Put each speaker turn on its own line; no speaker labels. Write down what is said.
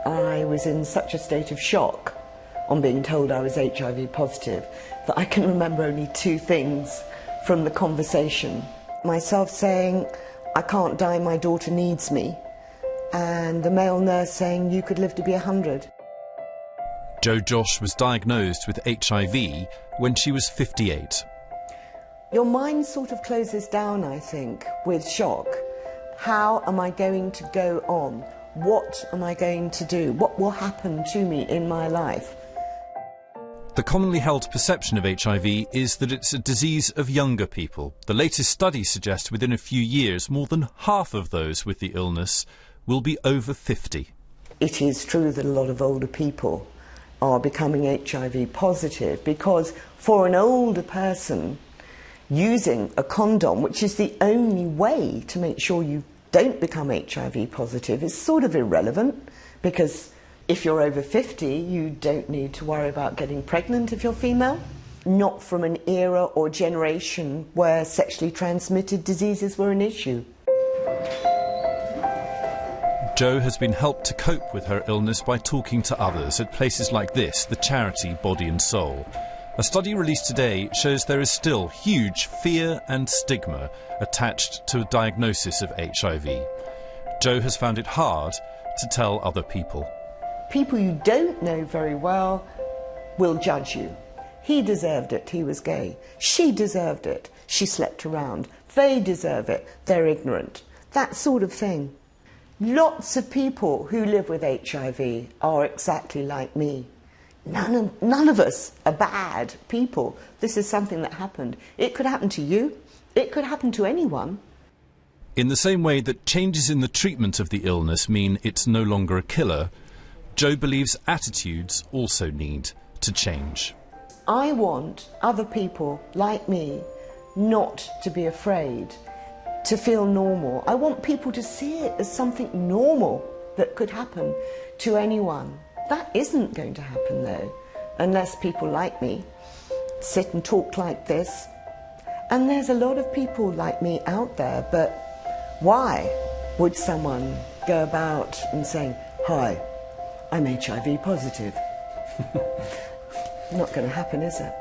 I was in such a state of shock on being told I was HIV positive that I can remember only two things from the conversation. Myself saying, "I can't die, my daughter needs me," and the male nurse saying, "You could live to be 100.
Jo Josh was diagnosed with HIV when she was 58.
Your mind sort of closes down, I think, with shock. How am I going to go on? What am I going to do? What will happen to me in my life?
The commonly held perception of HIV is that it's a disease of younger people. The latest study suggests within a few years, more than half of those with the illness will be over 50.
It is true that a lot of older people are becoming HIV positive because for an older person, using a condom, which is the only way to make sure you don't become HIV positive, is sort of irrelevant, because if you're over 50, you don't need to worry about getting pregnant if you're female. Not from an era or generation where sexually transmitted diseases were an issue.
Jo has been helped to cope with her illness by talking to others at places like this, the charity Body and Soul. A study released today shows there is still huge fear and stigma attached to a diagnosis of HIV. Jo has found it hard to tell other people.
People you don't know very well will judge you. He deserved it, he was gay. She deserved it, she slept around. They deserve it, they're ignorant. That sort of thing. Lots of people who live with HIV are exactly like me. None of us are bad people. This is something that happened. It could happen to you. It could happen to anyone.
In the same way that changes in the treatment of the illness mean it's no longer a killer, Jo believes attitudes also need to change.
I want other people like me not to be afraid, to feel normal. I want people to see it as something normal that could happen to anyone. That isn't going to happen, though, unless people like me sit and talk like this. And there's a lot of people like me out there, but why would someone go about and saying, "Hi, I'm HIV positive"? Not going to happen, is it?